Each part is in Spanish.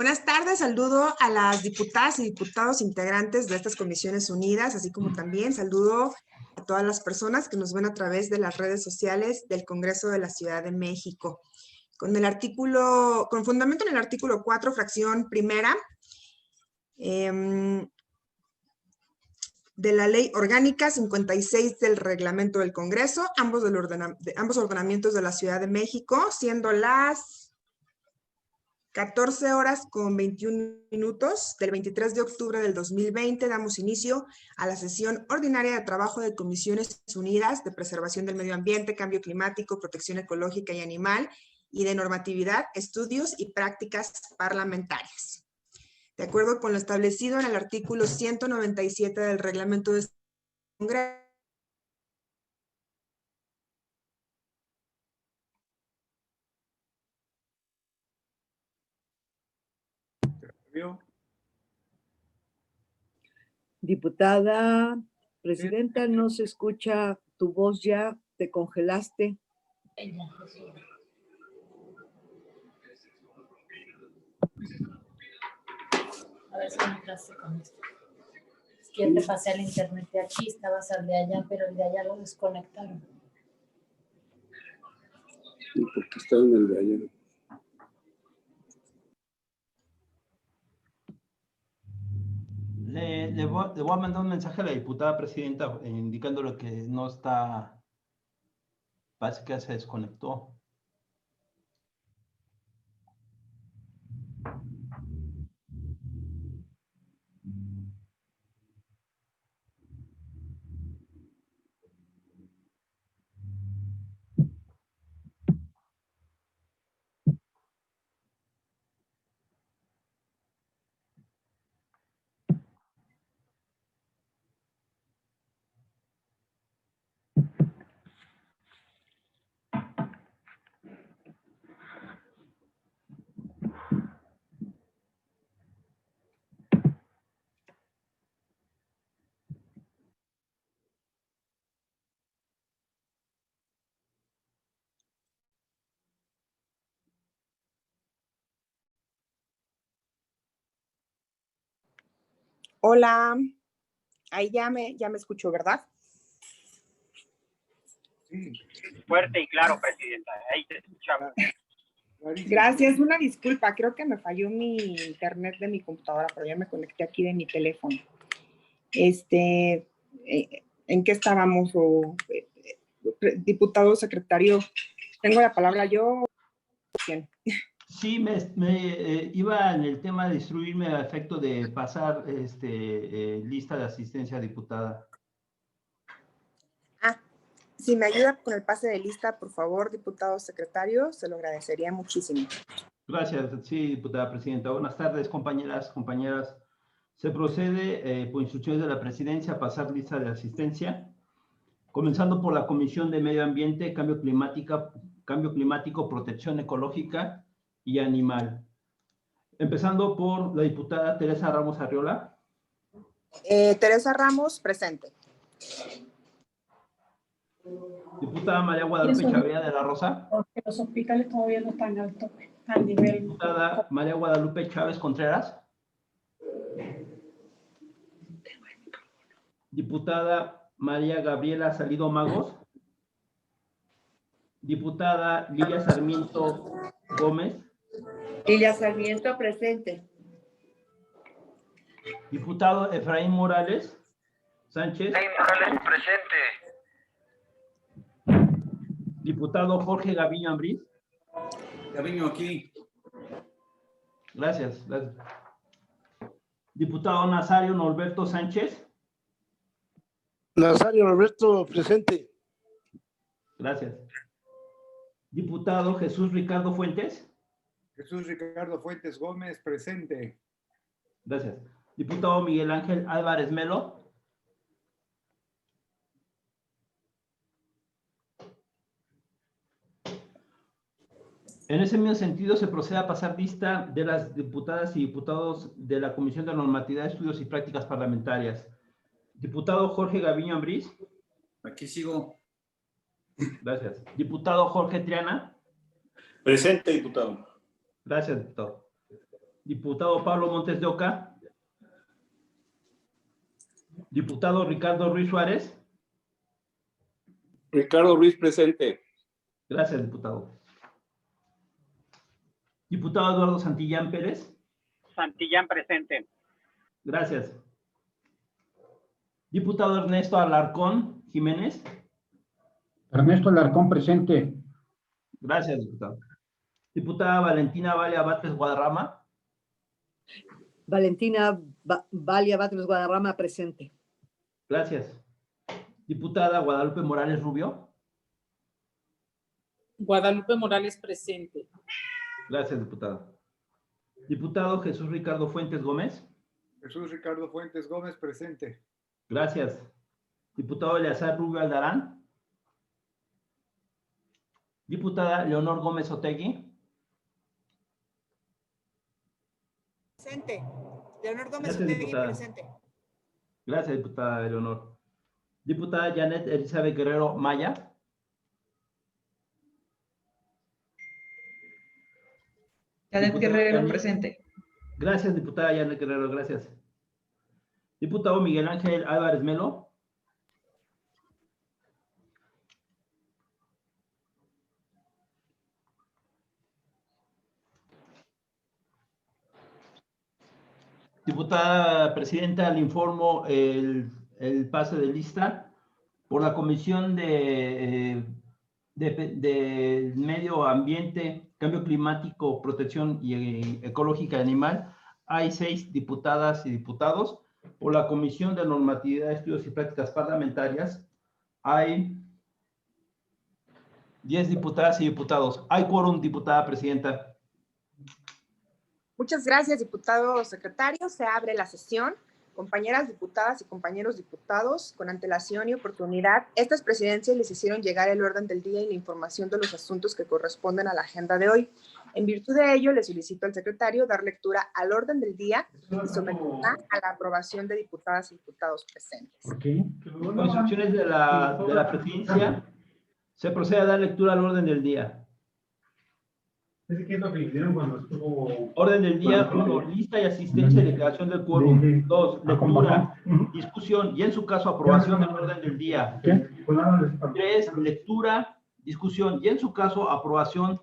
Buenas tardes, saludo a las diputadas y diputados integrantes de estas comisiones unidas, así como también saludo a todas las personas que nos ven a través de las redes sociales del Congreso de la Ciudad de México. Con fundamento en el artículo 4, fracción primera, de la Ley Orgánica 56 del Reglamento del Congreso, ambos ordenamientos de la Ciudad de México, siendo las 14 horas con 21 minutos del 23 de octubre del 2020, damos inicio a la sesión ordinaria de trabajo de Comisiones Unidas de Preservación del Medio Ambiente, Cambio Climático, Protección Ecológica y Animal y de Normatividad, Estudios y Prácticas Parlamentarias. De acuerdo con lo establecido en el artículo 197 del Reglamento de Congreso, Diputada presidenta, no se escucha tu voz, ya te congelaste. A ver si me entraste con esto. Es que ya te pasé al internet de aquí, estabas al de allá, pero el de allá lo desconectaron. ¿Y por qué está en el de allá? Le voy a mandar un mensaje a la diputada presidenta indicándole que no está, parece que se desconectó. hola, ahí ya me escuchó, ¿verdad? Sí. Fuerte y claro, presidenta. Ahí te escuchamos. Gracias, una disculpa, creo que me falló mi internet de mi computadora, pero ya me conecté aquí de mi teléfono. ¿En qué estábamos? Diputado secretario, ¿tengo la palabra yo? ¿Quién? Sí, iba en el tema de instruirme a efecto de pasar lista de asistencia, diputada. Si me ayuda con el pase de lista, por favor, diputado secretario, se lo agradecería muchísimo. Gracias, sí, diputada presidenta. Buenas tardes, compañeras. Se procede, por instrucciones de la presidencia, a pasar lista de asistencia, comenzando por la Comisión de Medio Ambiente, Cambio Climático, Protección Ecológica y Animal. Empezando por la diputada Teresa Ramos Arriola. Teresa Ramos, presente. Diputada María Guadalupe Chavira de la Rosa. Porque los hospitales todavía no están al nivel. Diputada María Guadalupe Chávez Contreras. Diputada María Gabriela Salido Magos. Diputada Lilia Sarmiento Gómez. Lilia Sarmiento, presente. Diputado Efraín Morales Sánchez. Efraín Morales, presente. Diputado Jorge Gaviño Ambriz. Gaviño aquí. Gracias. Diputado Nazario Norberto Sánchez. Nazario Norberto, presente. Gracias. Diputado Jesús Ricardo Fuentes. Jesús Ricardo Fuentes Gómez, presente. Gracias. Diputado Miguel Ángel Álvarez Melo. En ese mismo sentido, se procede a pasar lista de las diputadas y diputados de la Comisión de Normatividad, Estudios y Prácticas Parlamentarias. Diputado Jorge Gaviño Ambriz. Aquí sigo. Gracias. Diputado Jorge Triana. Presente, diputado. Gracias, diputado. Diputado Pablo Montes de Oca. Diputado Ricardo Ruiz Suárez. Ricardo Ruiz, presente. Gracias, diputado. Diputado Eduardo Santillán Pérez. Santillán, presente. Gracias. Diputado Ernesto Alarcón Jiménez. Ernesto Alarcón, presente. Gracias, diputado. Diputada Valentina Valia Batres Guadarrama. Valentina Valia Batres Guadarrama, presente. Gracias. Diputada Guadalupe Morales Rubio. Guadalupe Morales, presente. Gracias, diputada. Diputado Jesús Ricardo Fuentes Gómez. Jesús Ricardo Fuentes Gómez, presente. Gracias. Diputado Eleazar Rubio Aldarán. Diputada Leonor Gómez Otegui. Presente. Leonor Gómez Gracias, Otegui, diputada. presente. Gracias, diputada Leonor. Diputada Janet Elizabeth Guerrero Maya. Janet Diputada Guerrero, Janet. presente. Gracias, diputada Janet Guerrero, gracias. Diputado Miguel Ángel Álvarez Melo. Diputada Presidenta, le informo el pase de lista por la Comisión de Medio Ambiente, Cambio Climático, Protección Ecológica Animal. Hay 6 diputadas y diputados. Por la Comisión de Normatividad, Estudios y Prácticas Parlamentarias hay 10 diputadas y diputados. Hay quórum, diputada Presidenta. Muchas gracias, diputado secretario. Se abre la sesión. Compañeras diputadas y compañeros diputados, con antelación y oportunidad, estas presidencias les hicieron llegar el orden del día y la información de los asuntos que corresponden a la agenda de hoy. En virtud de ello, le solicito al secretario dar lectura al orden del día y someterla a la aprobación de diputadas y diputados presentes. ¿Por qué? Con instrucciones de la presidencia, se procede a dar lectura al orden del día. ¿Qué es lo que hicieron cuando estuvo? Orden del día: 1. Lista y asistencia y declaración del quórum. 2. Lectura, discusión y en su caso aprobación del orden del día. 3. Lectura, discusión y en su caso aprobación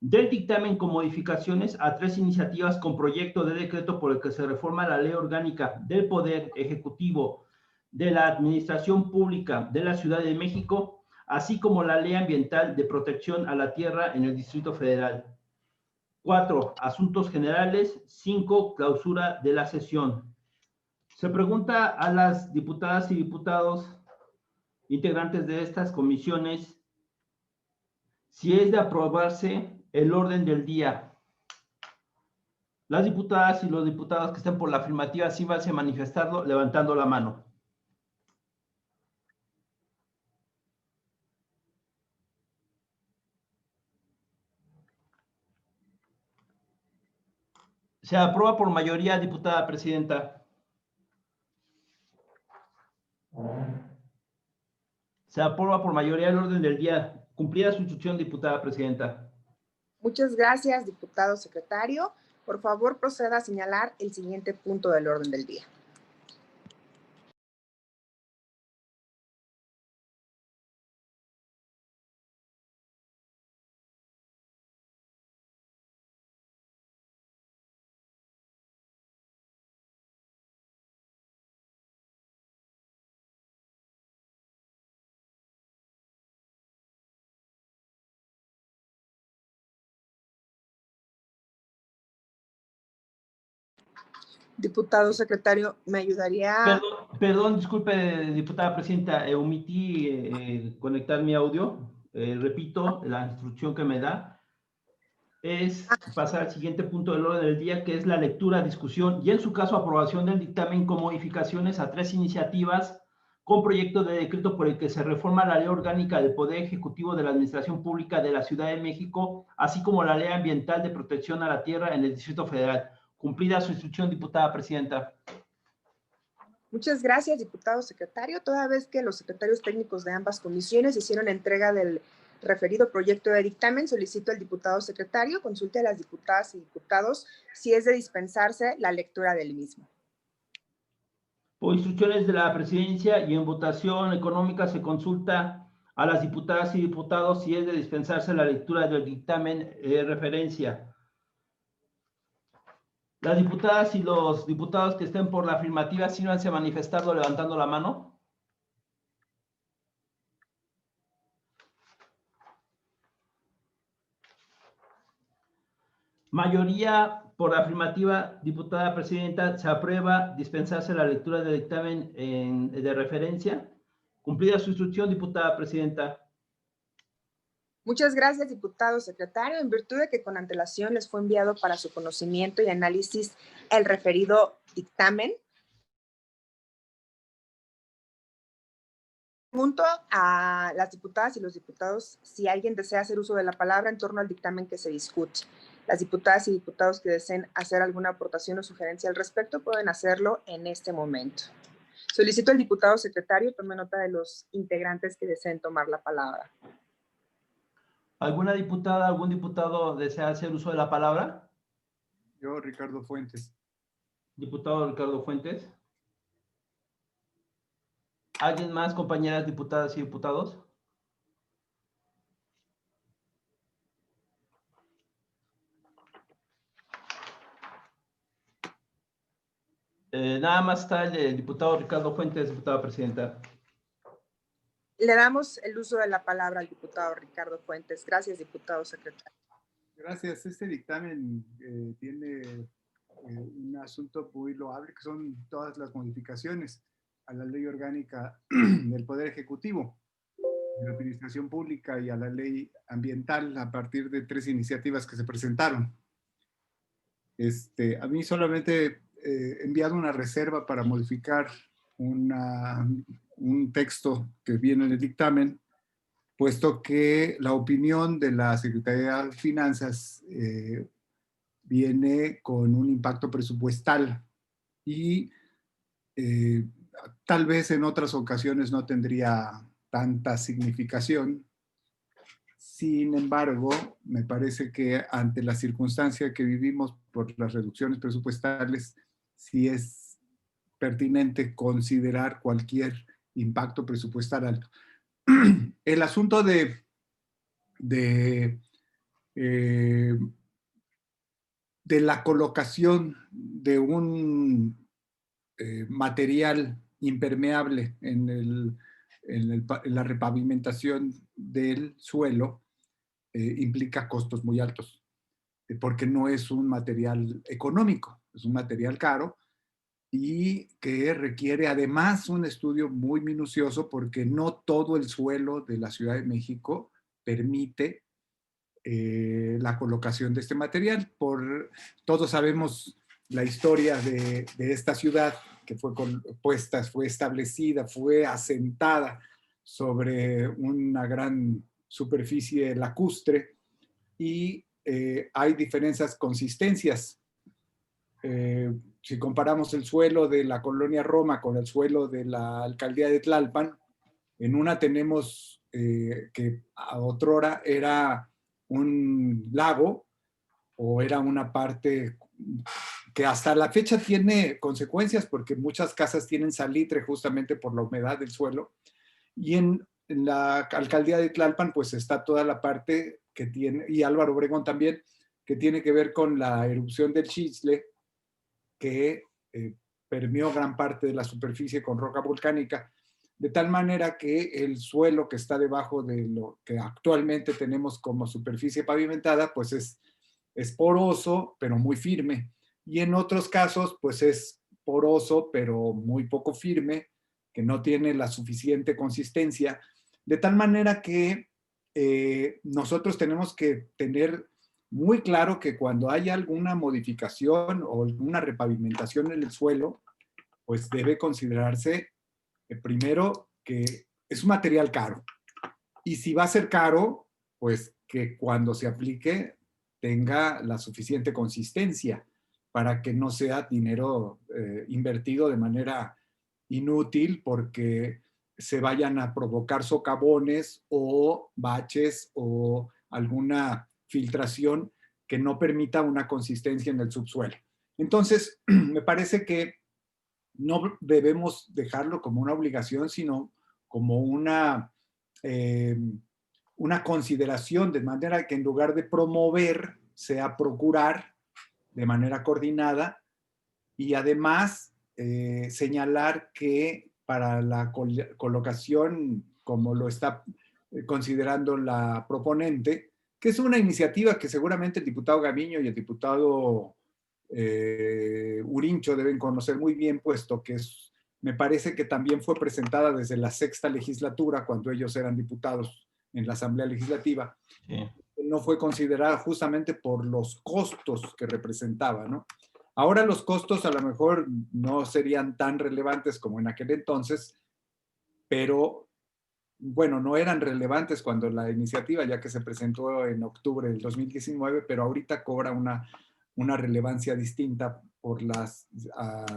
del dictamen con modificaciones a 3 iniciativas con proyecto de decreto por el que se reforma la Ley Orgánica del Poder Ejecutivo de la Administración Pública de la Ciudad de México, así como la Ley Ambiental de Protección a la Tierra en el Distrito Federal. 4. Asuntos generales. 5. Clausura de la sesión. Se pregunta a las diputadas y diputados integrantes de estas comisiones si es de aprobarse el orden del día. Las diputadas y los diputados que estén por la afirmativa, sí van a manifestarlo levantando la mano. Se aprueba por mayoría, diputada Presidenta. Se aprueba por mayoría el orden del día. Cumplida su instrucción, diputada Presidenta. Muchas gracias, diputado secretario. Por favor, proceda a señalar el siguiente punto del orden del día. Diputado secretario, ¿me ayudaría? Perdón, disculpe, diputada Presidenta, omití conectar mi audio. Repito, la instrucción que me da es pasar al siguiente punto del orden del día, que es la lectura, discusión y en su caso aprobación del dictamen con modificaciones a 3 iniciativas con proyecto de decreto por el que se reforma la Ley Orgánica del Poder Ejecutivo de la Administración Pública de la Ciudad de México, así como la Ley Ambiental de Protección a la Tierra en el Distrito Federal. Cumplida su instrucción, diputada Presidenta. Muchas gracias, diputado secretario. Toda vez que los secretarios técnicos de ambas comisiones hicieron entrega del referido proyecto de dictamen, solicito al diputado secretario consulte a las diputadas y diputados si es de dispensarse la lectura del mismo. Por instrucciones de la presidencia y en votación económica se consulta a las diputadas y diputados si es de dispensarse la lectura del dictamen de referencia. Las diputadas y los diputados que estén por la afirmativa, sírvanse manifestando levantando la mano. Mayoría por afirmativa, diputada presidenta, se aprueba dispensarse la lectura del dictamen de referencia. Cumplida su instrucción, diputada presidenta. Muchas gracias, diputado secretario. En virtud de que con antelación les fue enviado para su conocimiento y análisis el referido dictamen, pregunto a las diputadas y los diputados si alguien desea hacer uso de la palabra en torno al dictamen que se discute. Las diputadas y diputados que deseen hacer alguna aportación o sugerencia al respecto pueden hacerlo en este momento. Solicito al diputado secretario tome nota de los integrantes que deseen tomar la palabra. ¿Alguna diputada, algún diputado desea hacer uso de la palabra? Yo, Ricardo Fuentes. Diputado Ricardo Fuentes. ¿Alguien más, compañeras diputadas y diputados? Nada más está el diputado Ricardo Fuentes, diputada presidenta. Le damos el uso de la palabra al diputado Ricardo Fuentes. Gracias, diputado secretario. Gracias. Este dictamen tiene un asunto muy loable, que son todas las modificaciones a la ley orgánica del Poder Ejecutivo, de la Administración Pública y a la ley ambiental a partir de 3 iniciativas que se presentaron. A mí solamente he enviado una reserva para modificar un texto que viene en el dictamen, puesto que la opinión de la Secretaría de Finanzas viene con un impacto presupuestal y tal vez en otras ocasiones no tendría tanta significación. Sin embargo, me parece que ante la circunstancia que vivimos por las reducciones presupuestales, sí es pertinente considerar cualquier impacto presupuestal alto. El asunto de la colocación de un material impermeable en la repavimentación del suelo implica costos muy altos, porque no es un material económico, es un material caro y que requiere además un estudio muy minucioso porque no todo el suelo de la Ciudad de México permite la colocación de este material. Todos sabemos la historia de esta ciudad que fue establecida, fue asentada sobre una gran superficie lacustre y hay diferentes consistencias. Si comparamos el suelo de la colonia Roma con el suelo de la alcaldía de Tlalpan, en una tenemos que a otrora era un lago o era una parte que hasta la fecha tiene consecuencias porque muchas casas tienen salitre justamente por la humedad del suelo. Y en la alcaldía de Tlalpan pues está toda la parte que tiene, y Álvaro Obregón también, que tiene que ver con la erupción del Xixtle, que permeó gran parte de la superficie con roca volcánica, de tal manera que el suelo que está debajo de lo que actualmente tenemos como superficie pavimentada, pues es poroso, pero muy firme. Y en otros casos, pues es poroso, pero muy poco firme, que no tiene la suficiente consistencia, de tal manera que nosotros tenemos que tener muy claro que cuando hay alguna modificación o alguna repavimentación en el suelo, pues debe considerarse primero que es un material caro. Y si va a ser caro, pues que cuando se aplique tenga la suficiente consistencia para que no sea dinero invertido de manera inútil porque se vayan a provocar socavones o baches o alguna filtración que no permita una consistencia en el subsuelo. Entonces, me parece que no debemos dejarlo como una obligación, sino como una consideración, de manera que en lugar de promover, sea procurar de manera coordinada y además señalar que para la colocación, como lo está considerando la proponente, que es una iniciativa que seguramente el diputado Gaviño y el diputado Urincho deben conocer muy bien, puesto que me parece que también fue presentada desde la 6ª legislatura, cuando ellos eran diputados en la Asamblea Legislativa. Sí. No fue considerada justamente por los costos que representaba, ¿no? Ahora los costos a lo mejor no serían tan relevantes como en aquel entonces, pero bueno, no eran relevantes cuando la iniciativa, ya que se presentó en octubre del 2019, pero ahorita cobra una relevancia distinta por la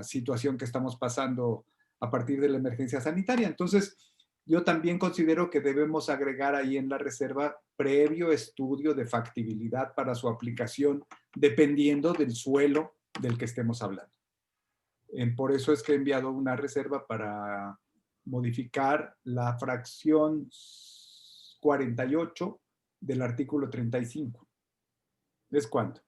situación que estamos pasando a partir de la emergencia sanitaria. Entonces, yo también considero que debemos agregar ahí en la reserva previo estudio de factibilidad para su aplicación, dependiendo del suelo del que estemos hablando. Por eso es que he enviado una reserva para modificar la fracción 48 del artículo 35. ¿Es cuánto?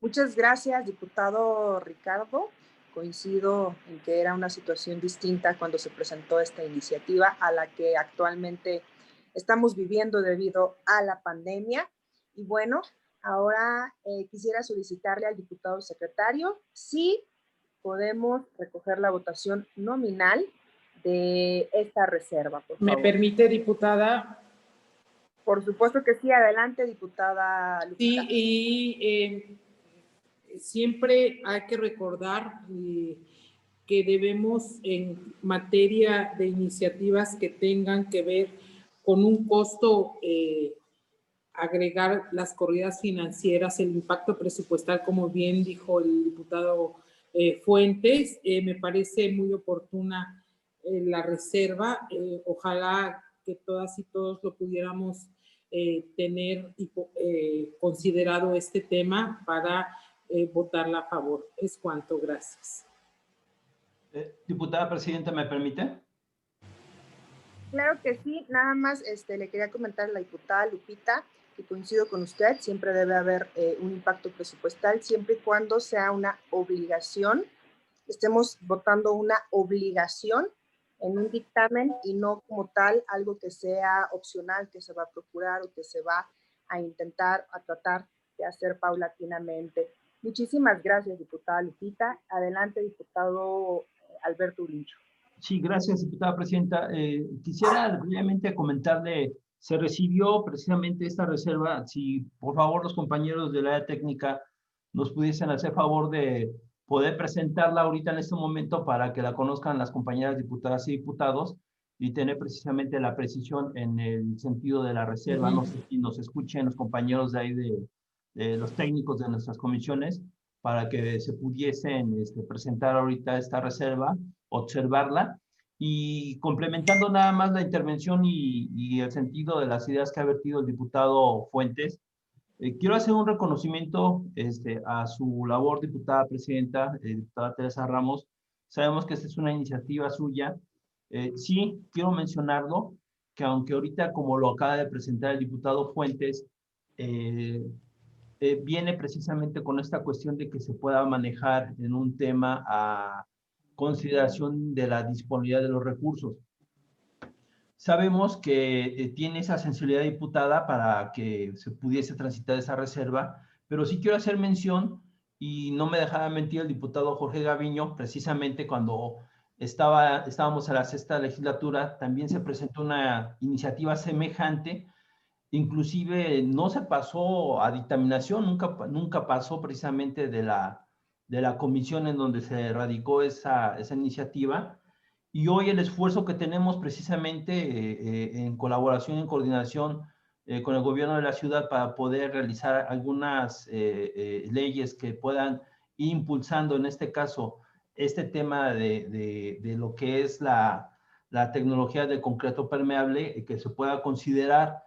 Muchas gracias, diputado Ricardo. Coincido en que era una situación distinta cuando se presentó esta iniciativa a la que actualmente estamos viviendo debido a la pandemia. Y bueno, ahora quisiera solicitarle al diputado secretario si podemos recoger la votación nominal de esta reserva, por favor. ¿Me permite, diputada? Por supuesto que sí. Adelante, diputada Lupita. Sí, y siempre hay que recordar que debemos, en materia de iniciativas que tengan que ver con un costo, agregar las corridas financieras, el impacto presupuestal, como bien dijo el diputado Fuentes. Me parece muy oportuna la reserva. Ojalá que todas y todos lo pudiéramos tener y considerado este tema para votarla a favor. Es cuanto. Gracias. Diputada presidenta, ¿me permite? Claro que sí. Nada más le quería comentar a la diputada Lupita que coincido con usted. Siempre debe haber un impacto presupuestal, siempre y cuando sea una obligación. Estemos votando una obligación en un dictamen y no como tal algo que sea opcional, que se va a procurar o que se va a intentar, a tratar de hacer paulatinamente. Muchísimas gracias, diputada Lupita. Adelante, diputado Alberto Urincho. Sí, gracias, diputada presidenta. Quisiera brevemente comentarle, se recibió precisamente esta reserva. Si por favor los compañeros del área técnica nos pudiesen hacer favor de poder presentarla ahorita en este momento para que la conozcan las compañeras diputadas y diputados y tener precisamente la precisión en el sentido de la reserva. No sé si nos escuchen los compañeros de ahí de los técnicos de nuestras comisiones para que se pudiesen presentar ahorita esta reserva, observarla y complementando nada más la intervención y el sentido de las ideas que ha vertido el diputado Fuentes. Quiero hacer un reconocimiento a su labor, diputada presidenta, diputada Teresa Ramos. Sabemos que esta es una iniciativa suya. Sí, quiero mencionarlo, que aunque ahorita, como lo acaba de presentar el diputado Fuentes, viene precisamente con esta cuestión de que se pueda manejar en un tema a consideración de la disponibilidad de los recursos. Sabemos que tiene esa sensibilidad diputada para que se pudiese transitar esa reserva, pero sí quiero hacer mención, y no me dejaba mentir el diputado Jorge Gaviño, precisamente cuando estábamos en la 6ª legislatura, también se presentó una iniciativa semejante, inclusive no se pasó a dictaminación, nunca pasó precisamente de la comisión en donde se radicó esa iniciativa. Y hoy el esfuerzo que tenemos precisamente en colaboración, en coordinación con el gobierno de la ciudad para poder realizar algunas leyes que puedan ir impulsando, en este caso, este tema de lo que es la tecnología de concreto permeable que se pueda considerar.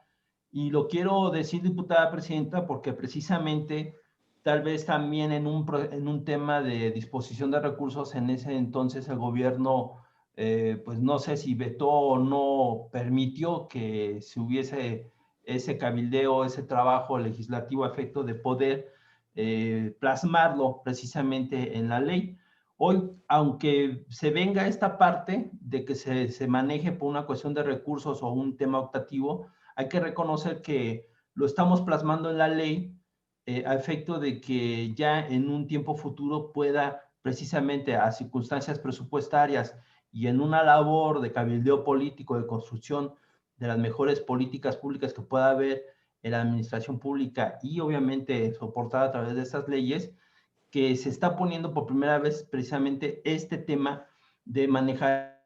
Y lo quiero decir, diputada presidenta, porque precisamente tal vez también en un tema de disposición de recursos, en ese entonces el gobierno, pues no sé si vetó o no permitió que se hubiese ese cabildeo, ese trabajo legislativo a efecto de poder plasmarlo precisamente en la ley. Hoy, aunque se venga esta parte de que se maneje por una cuestión de recursos o un tema optativo, hay que reconocer que lo estamos plasmando en la ley a efecto de que ya en un tiempo futuro pueda precisamente a circunstancias presupuestarias y en una labor de cabildeo político, de construcción de las mejores políticas públicas que pueda haber en la administración pública y obviamente soportada a través de estas leyes, que se está poniendo por primera vez precisamente este tema de manejar.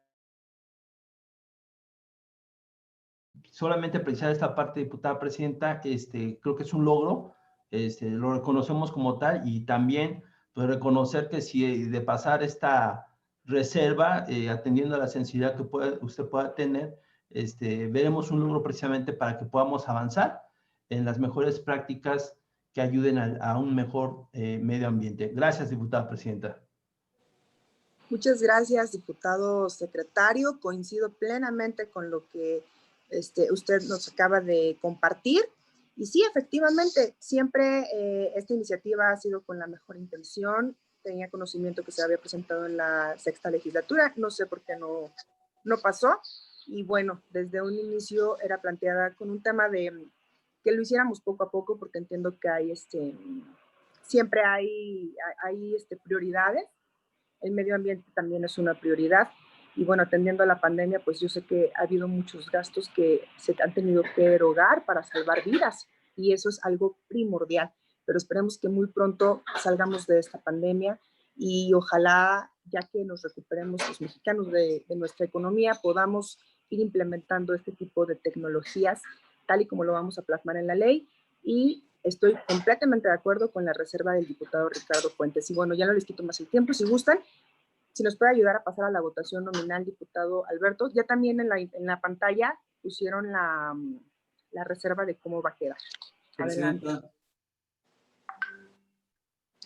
Solamente precisar esta parte, diputada presidenta, creo que es un logro, lo reconocemos como tal y también pues, reconocer que si de pasar esta reserva, atendiendo a la sensibilidad que usted pueda tener, veremos un logro precisamente para que podamos avanzar en las mejores prácticas que ayuden a un mejor medio ambiente. Gracias, diputada presidenta. Muchas gracias, diputado secretario. Coincido plenamente con lo que usted nos acaba de compartir. Y sí, efectivamente, siempre esta iniciativa ha sido con la mejor intención. Tenía conocimiento que se había presentado en la 6ª legislatura. No sé por qué no pasó. Y bueno, desde un inicio era planteada con un tema de que lo hiciéramos poco a poco, porque entiendo que hay siempre hay prioridades. El medio ambiente también es una prioridad y bueno, atendiendo a la pandemia, pues yo sé que ha habido muchos gastos que se han tenido que erogar para salvar vidas y eso es algo primordial, pero esperemos que muy pronto salgamos de esta pandemia y ojalá, ya que nos recuperemos los mexicanos de nuestra economía, podamos ir implementando este tipo de tecnologías tal y como lo vamos a plasmar en la ley y estoy completamente de acuerdo con la reserva del diputado Ricardo Fuentes. Y bueno, ya no les quito más el tiempo. Si gustan, si nos puede ayudar a pasar a la votación nominal, diputado Alberto. Ya también en la pantalla pusieron la reserva de cómo va a quedar. Adelante.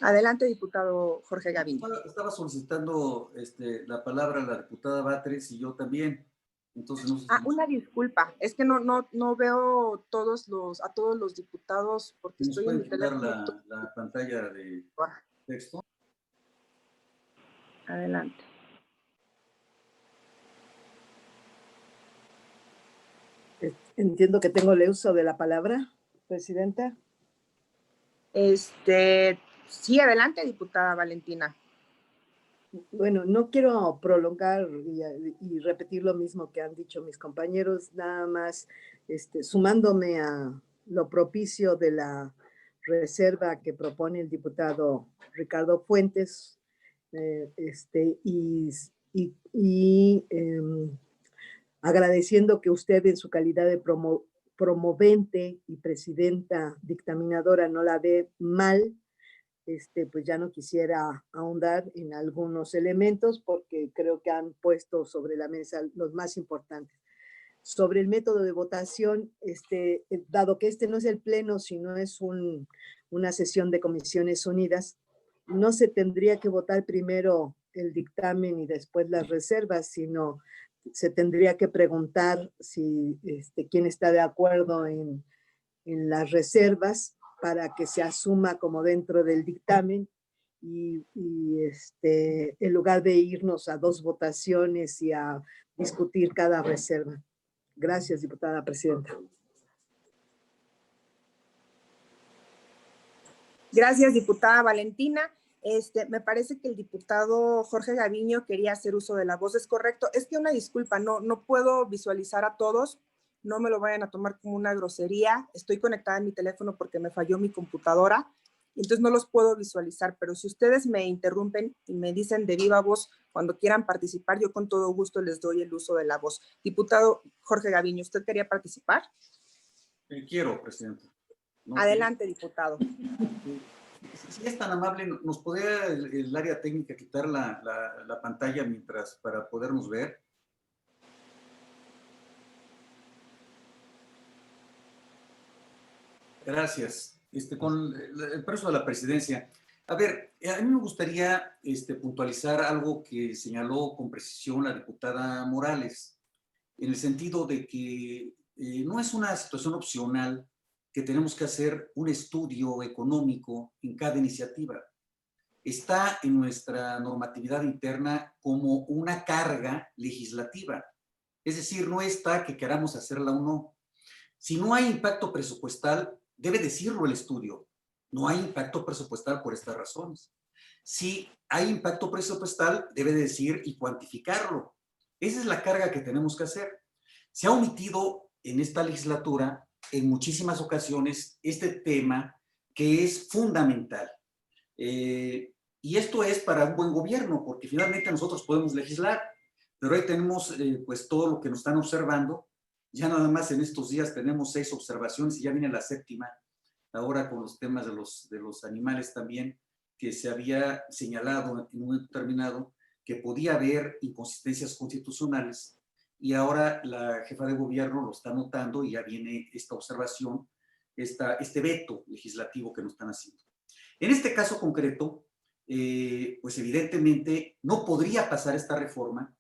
Adelante, diputado Jorge Gaviño. Estaba solicitando la palabra la diputada Batres y yo también. Entonces, no sé si una disculpa, es que no veo a todos los diputados porque ¿nos estoy pueden en mi quitar teléfono. la pantalla de texto? Adelante. Entiendo que tengo el uso de la palabra, presidenta. Sí, adelante, diputada Valentina. Bueno, no quiero prolongar y repetir lo mismo que han dicho mis compañeros, nada más sumándome a lo propicio de la reserva que propone el diputado Ricardo Fuentes agradeciendo que usted en su calidad de promovente y presidenta dictaminadora no la ve mal. Pues ya no quisiera ahondar en algunos elementos porque creo que han puesto sobre la mesa los más importantes. Sobre el método de votación, dado que no es el pleno, sino es una sesión de Comisiones Unidas, no se tendría que votar primero el dictamen y después las reservas, sino se tendría que preguntar si quién está de acuerdo en las reservas para que se asuma como dentro del dictamen y en lugar de irnos a 2 votaciones y a discutir cada reserva. Gracias, diputada presidenta. Gracias, diputada Valentina. Me parece que el diputado Jorge Gaviño quería hacer uso de la voz. ¿Es correcto? Es que una disculpa, no puedo visualizar a todos. No me lo vayan a tomar como una grosería. Estoy conectada en mi teléfono porque me falló mi computadora. Entonces no los puedo visualizar, pero si ustedes me interrumpen y me dicen de viva voz cuando quieran participar, yo con todo gusto les doy el uso de la voz. Diputado Jorge Gaviño, ¿usted quería participar? Quiero, presidente. Adelante, diputado. Si es tan amable, ¿nos podría el área técnica quitar la pantalla para podernos ver? Gracias. Con el permiso de la presidencia. A ver, a mí me gustaría puntualizar algo que señaló con precisión la diputada Morales, en el sentido de que no es una situación opcional que tenemos que hacer un estudio económico en cada iniciativa. Está en nuestra normatividad interna como una carga legislativa. Es decir, no está que queramos hacerla o no. Si no hay impacto presupuestal, debe decirlo el estudio. No hay impacto presupuestal por estas razones. Si hay impacto presupuestal, debe decir y cuantificarlo. Esa es la carga que tenemos que hacer. Se ha omitido en esta legislatura en muchísimas ocasiones este tema que es fundamental. Y esto es para un buen gobierno, porque finalmente nosotros podemos legislar, pero ahí tenemos pues todo lo que nos están observando. Ya nada más en estos días tenemos 6 observaciones y ya viene la 7ª, ahora con los temas de los animales también, que se había señalado en un momento determinado que podía haber inconsistencias constitucionales, y ahora la jefa de gobierno lo está notando y ya viene esta observación, este veto legislativo que nos están haciendo. En este caso concreto, pues evidentemente no podría pasar esta reforma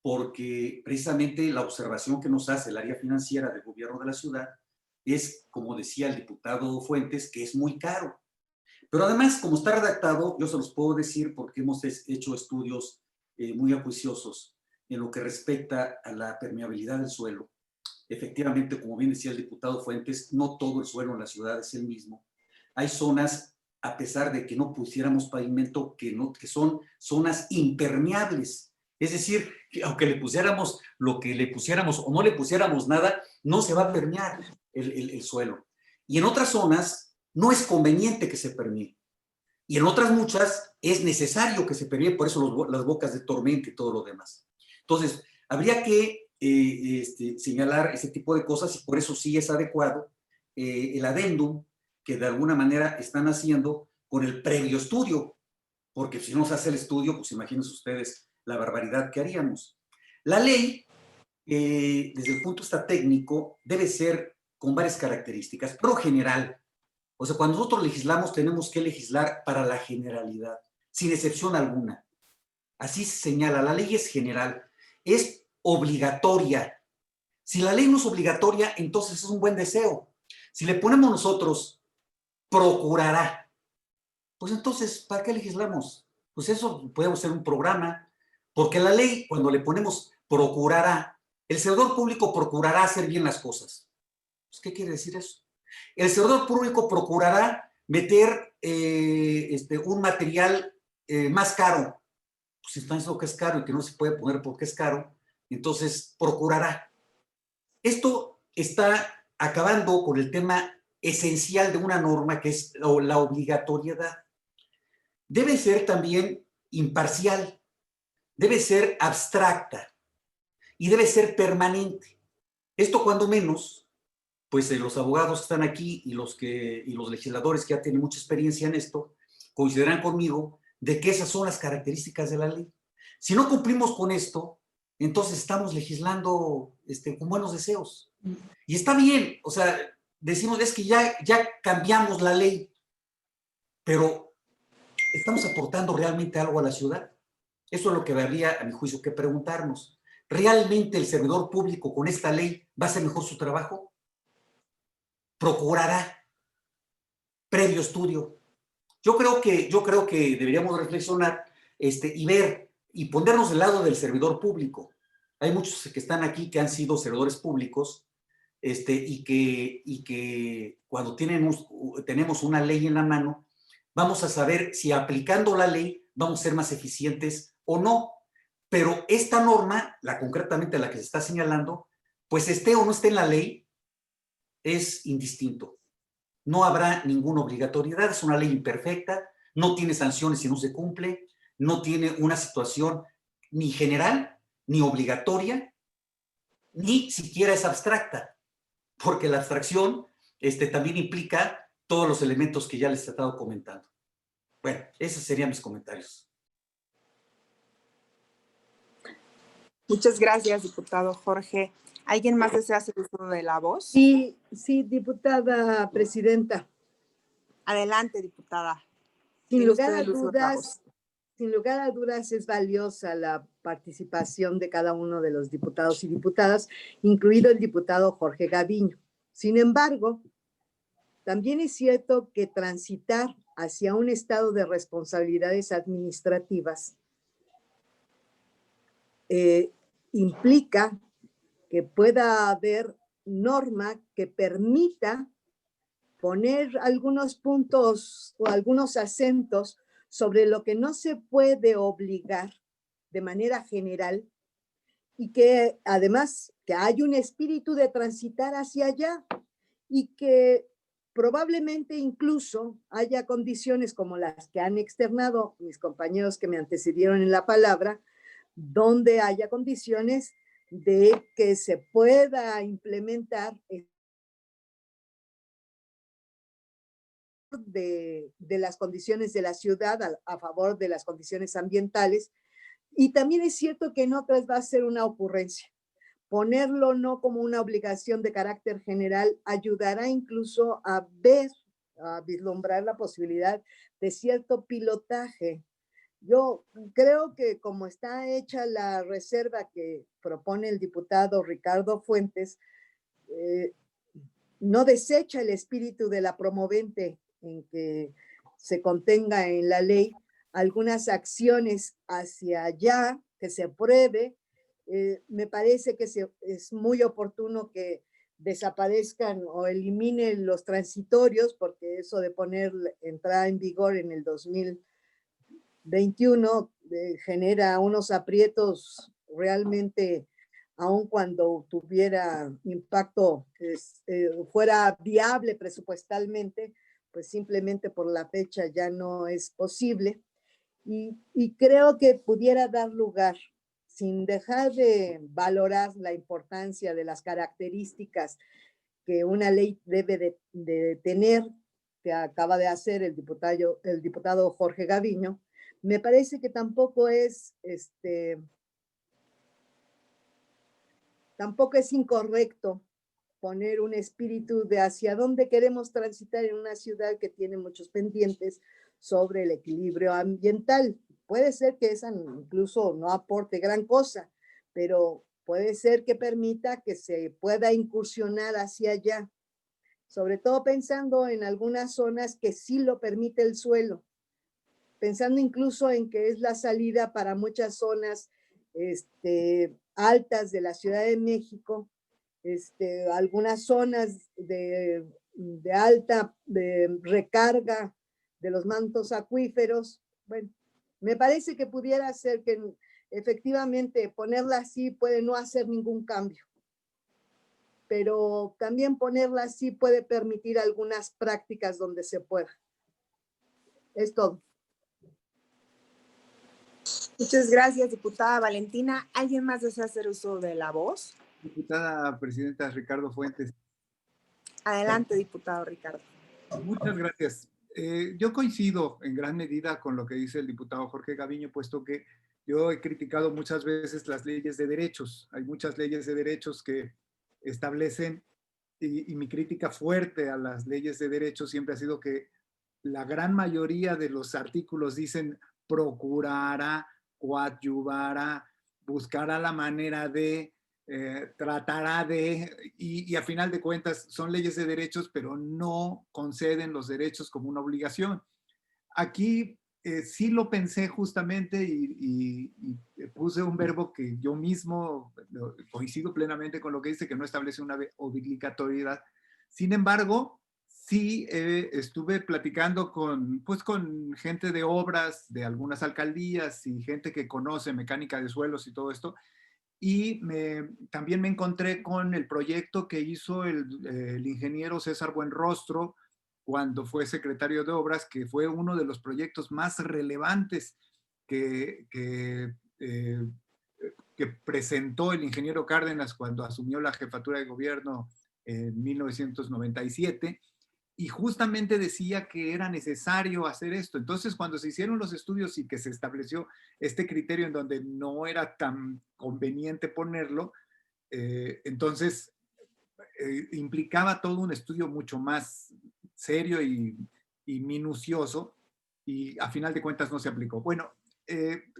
porque precisamente la observación que nos hace el área financiera del gobierno de la ciudad es, como decía el diputado Fuentes, que es muy caro. Pero además, como está redactado, yo se los puedo decir porque hemos hecho estudios muy acuiciosos en lo que respecta a la permeabilidad del suelo. Efectivamente, como bien decía el diputado Fuentes, no todo el suelo en la ciudad es el mismo. Hay zonas, a pesar de que no pusiéramos pavimento, que son zonas impermeables. Es decir, que aunque le pusiéramos lo que le pusiéramos o no le pusiéramos nada, no se va a permear el suelo. Y en otras zonas no es conveniente que se permee. Y en otras muchas es necesario que se permee, por eso las bocas de tormenta y todo lo demás. Entonces, habría que señalar ese tipo de cosas y por eso sí es adecuado el adendum que de alguna manera están haciendo con el previo estudio, porque si no se hace el estudio, pues imagínense ustedes la barbaridad que haríamos. La ley, desde el punto de vista técnico, debe ser con varias características, pero general. O sea, cuando nosotros legislamos, tenemos que legislar para la generalidad, sin excepción alguna. Así se señala, la ley es general, es obligatoria. Si la ley no es obligatoria, entonces es un buen deseo. Si le ponemos nosotros, procurará, pues entonces, ¿para qué legislamos? Pues eso podemos hacer un programa, porque la ley, cuando le ponemos procurará, el servidor público procurará hacer bien las cosas. Pues, ¿qué quiere decir eso? El servidor público procurará meter un material más caro. Pues si está diciendo que es caro y que no se puede poner porque es caro, entonces procurará. Esto está acabando con el tema esencial de una norma que es la obligatoriedad. Debe ser también imparcial, debe ser abstracta y debe ser permanente. Esto cuando menos, pues los abogados que están aquí y los legisladores que ya tienen mucha experiencia en esto, coincidirán conmigo de que esas son las características de la ley. Si no cumplimos con esto, entonces estamos legislando con buenos deseos. Y está bien, o sea, decimos, es que ya cambiamos la ley, pero ¿estamos aportando realmente algo a la ciudad? Eso es lo que habría, a mi juicio, que preguntarnos. ¿Realmente el servidor público con esta ley va a hacer mejor su trabajo? ¿Procurará? Previo estudio. Yo creo que deberíamos reflexionar y ver y ponernos del lado del servidor público. Hay muchos que están aquí que han sido servidores públicos y que cuando tenemos una ley en la mano, vamos a saber si aplicando la ley vamos a ser más eficientes o no. Pero esta norma, concretamente la que se está señalando, pues esté o no esté en la ley, es indistinto. No habrá ninguna obligatoriedad, es una ley imperfecta, no tiene sanciones si no se cumple, no tiene una situación ni general, ni obligatoria, ni siquiera es abstracta, porque la abstracción también implica todos los elementos que ya les he estado comentando. Bueno, esos serían mis comentarios. Muchas gracias, diputado Jorge. ¿Alguien más desea hacer uso de la voz? Sí, sí, diputada presidenta. Adelante, diputada. Sin Tiene lugar usted a el uso de la voz. dudas, sin lugar a dudas es valiosa la participación de cada uno de los diputados y diputadas, incluido el diputado Jorge Gaviño. Sin embargo, también es cierto que transitar hacia un estado de responsabilidades administrativas implica que pueda haber norma que permita poner algunos puntos o algunos acentos sobre lo que no se puede obligar de manera general y que además que hay un espíritu de transitar hacia allá y que probablemente incluso haya condiciones como las que han externado mis compañeros que me antecedieron en la palabra, donde haya condiciones de que se pueda implementar de las condiciones de la ciudad a favor de las condiciones ambientales. Y también es cierto que en otras va a ser una ocurrencia. Ponerlo no como una obligación de carácter general ayudará incluso a ver, a vislumbrar la posibilidad de cierto pilotaje. Yo creo que como está hecha la reserva que propone el diputado Ricardo Fuentes, no desecha el espíritu de la promovente en que se contenga en la ley algunas acciones hacia allá, que se apruebe. Me parece que es muy oportuno que desaparezcan o eliminen los transitorios, porque eso de poner entrada en vigor en el 2021 genera unos aprietos realmente, aun cuando tuviera impacto, fuera viable presupuestalmente, pues simplemente por la fecha ya no es posible. Y creo que pudiera dar lugar, sin dejar de valorar la importancia de las características que una ley debe de tener, que acaba de hacer el diputado Jorge Gaviño, me parece que tampoco es incorrecto poner un espíritu de hacia dónde queremos transitar en una ciudad que tiene muchos pendientes sobre el equilibrio ambiental. Puede ser que esa incluso no aporte gran cosa, pero puede ser que permita que se pueda incursionar hacia allá, sobre todo pensando en algunas zonas que sí lo permite el suelo, pensando incluso en que es la salida para muchas zonas altas de la Ciudad de México, algunas zonas de alta recarga de los mantos acuíferos. Bueno, me parece que pudiera ser que efectivamente ponerla así puede no hacer ningún cambio, pero también ponerla así puede permitir algunas prácticas donde se pueda. Es todo. Muchas gracias, diputada Valentina. ¿Alguien más desea hacer uso de la voz? Diputada presidenta Ricardo Fuentes. Adelante, diputado Ricardo. Muchas gracias. Yo coincido en gran medida con lo que dice el diputado Jorge Gaviño, puesto que yo he criticado muchas veces las leyes de derechos. Hay muchas leyes de derechos que establecen, y mi crítica fuerte a las leyes de derechos siempre ha sido que la gran mayoría de los artículos dicen procurará, coadyuvará, buscará la manera de, tratará de, y a final de cuentas son leyes de derechos, pero no conceden los derechos como una obligación. Aquí sí lo pensé justamente y puse un verbo que yo mismo coincido plenamente con lo que dice, que no establece una obligatoriedad. Sin embargo, sí estuve platicando con gente de obras de algunas alcaldías y gente que conoce mecánica de suelos y todo esto, y también me encontré con el proyecto que hizo el ingeniero César Buenrostro cuando fue secretario de Obras, que fue uno de los proyectos más relevantes que presentó el ingeniero Cárdenas cuando asumió la jefatura de gobierno en 1997. y justamente decía que era necesario hacer esto. Entonces, cuando se hicieron los estudios y que se estableció este criterio en donde no era tan conveniente ponerlo, entonces implicaba todo un estudio mucho más serio y minucioso, y a final de cuentas no se aplicó. Bueno,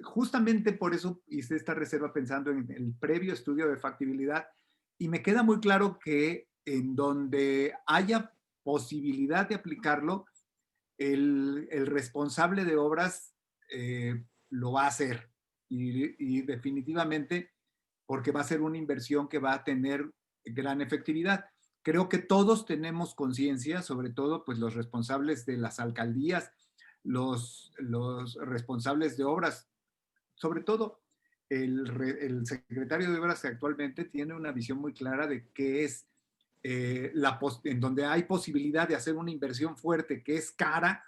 justamente por eso hice esta reserva pensando en el previo estudio de factibilidad, y me queda muy claro que en donde haya posibilidad de aplicarlo, el responsable de obras lo va a hacer, y definitivamente, porque va a ser una inversión que va a tener gran efectividad. Creo que todos tenemos conciencia, sobre todo pues los responsables de las alcaldías, los responsables de obras, sobre todo el secretario de Obras actualmente tiene una visión muy clara de qué es en donde hay posibilidad de hacer una inversión fuerte que es cara,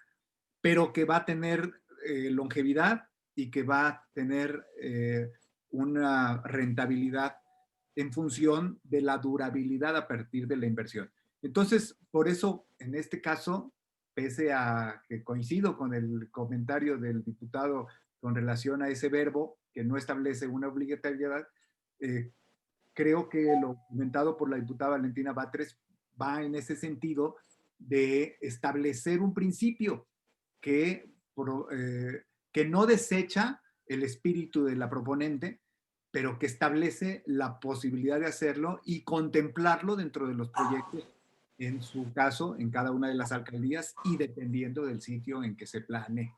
pero que va a tener longevidad y que va a tener una rentabilidad en función de la durabilidad a partir de la inversión. Entonces, por eso, en este caso, pese a que coincido con el comentario del diputado con relación a ese verbo que no establece una obligatoriedad, creo que lo comentado por la diputada Valentina Batres va en ese sentido de establecer un principio que no desecha el espíritu de la proponente, pero que establece la posibilidad de hacerlo y contemplarlo dentro de los proyectos, en su caso, en cada una de las alcaldías y dependiendo del sitio en que se planee.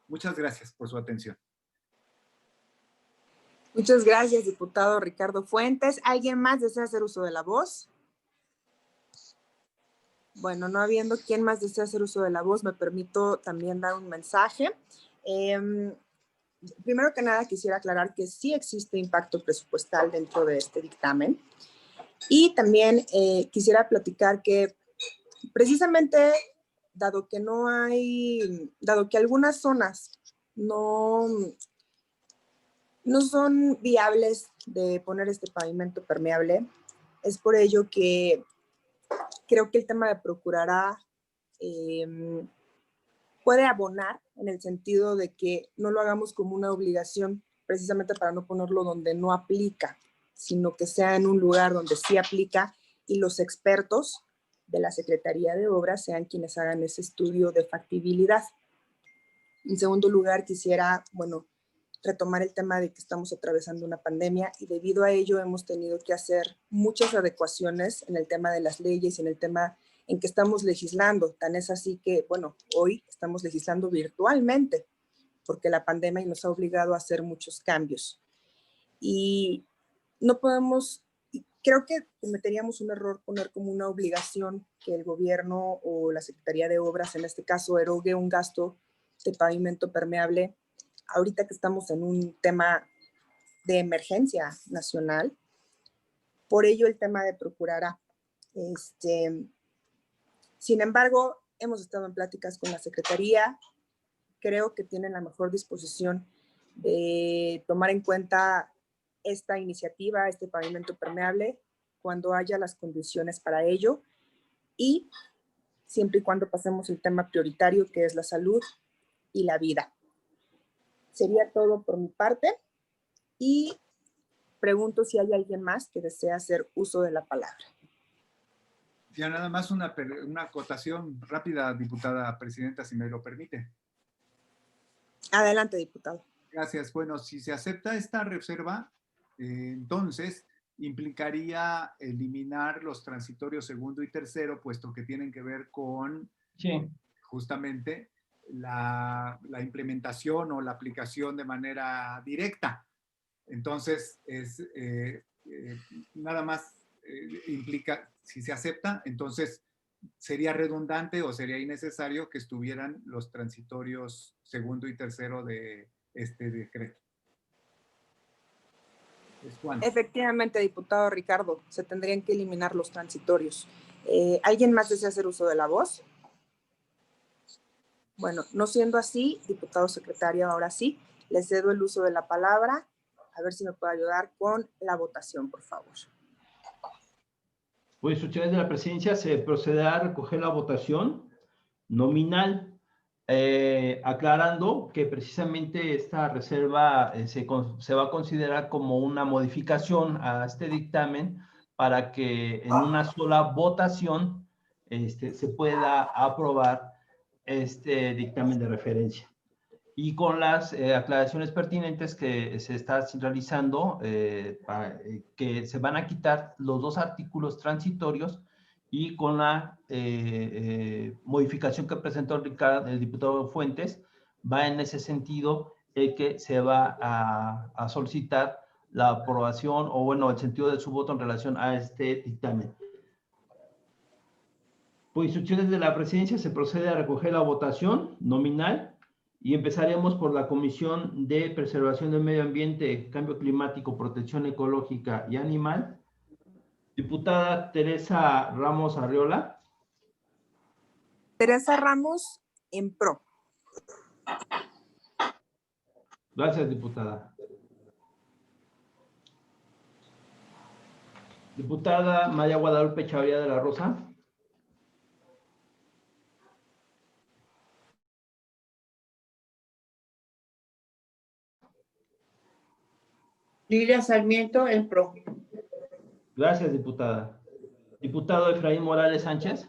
Muchas gracias por su atención. Muchas gracias, diputado Ricardo Fuentes. ¿Alguien más desea hacer uso de la voz? Bueno, no habiendo quien más desea hacer uso de la voz, me permito también dar un mensaje. Primero que nada, quisiera aclarar que sí existe impacto presupuestal dentro de este dictamen. Y también quisiera platicar que precisamente, dado que algunas zonas no son viables de poner este pavimento permeable, es por ello que creo que el tema de Procurará puede abonar en el sentido de que no lo hagamos como una obligación, precisamente para no ponerlo donde no aplica, sino que sea en un lugar donde sí aplica y los expertos de la Secretaría de Obras sean quienes hagan ese estudio de factibilidad. En segundo lugar, quisiera, retomar el tema de que estamos atravesando una pandemia y debido a ello hemos tenido que hacer muchas adecuaciones en el tema de las leyes y en el tema en que estamos legislando. Tan es así que, hoy estamos legislando virtualmente porque la pandemia nos ha obligado a hacer muchos cambios. Y no podemos, creo que cometeríamos un error poner como una obligación que el gobierno o la Secretaría de Obras, en este caso, erogue un gasto de pavimento permeable ahorita que estamos en un tema de emergencia nacional. Por ello el tema de Procurará. Sin embargo, hemos estado en pláticas con la Secretaría. Creo que tienen la mejor disposición de tomar en cuenta esta iniciativa, este pavimento permeable, cuando haya las condiciones para ello y siempre y cuando pasemos el tema prioritario que es la salud y la vida. Sería todo por mi parte y pregunto si hay alguien más que desea hacer uso de la palabra. Ya nada más una acotación rápida, diputada presidenta, si me lo permite. Adelante, diputado. Gracias. Bueno, si se acepta esta reserva, entonces implicaría eliminar los transitorios segundo y tercero, puesto que tienen que ver con justamente la implementación o la aplicación de manera directa. Entonces, nada más implica, si se acepta, entonces sería redundante o sería innecesario que estuvieran los transitorios segundo y tercero de este decreto. Efectivamente, diputado Ricardo, se tendrían que eliminar los transitorios. ¿Alguien más desea hacer uso de la voz? Bueno, no siendo así, diputado secretario, ahora sí, le cedo el uso de la palabra. A ver si me puede ayudar con la votación, por favor. Por instrucciones de la presidencia se procederá a recoger la votación nominal, aclarando que precisamente esta reserva se va a considerar como una modificación a este dictamen para que en una sola votación se pueda aprobar este dictamen de referencia. Y con las aclaraciones pertinentes que se está realizando, que se van a quitar los 2 artículos transitorios y con la modificación que presentó el diputado Fuentes, va en ese sentido que se va a solicitar la aprobación o, bueno, el sentido de su voto en relación a este dictamen. Por instrucciones de la presidencia se procede a recoger la votación nominal y empezaremos por la Comisión de Preservación del Medio Ambiente, Cambio Climático, Protección Ecológica y Animal. Diputada Teresa Ramos Arriola. Teresa Ramos, en pro. Gracias, diputada. Diputada María Guadalupe Chavarría de la Rosa. Lilia Sarmiento, en pro. Gracias, diputada. Diputado Efraín Morales Sánchez.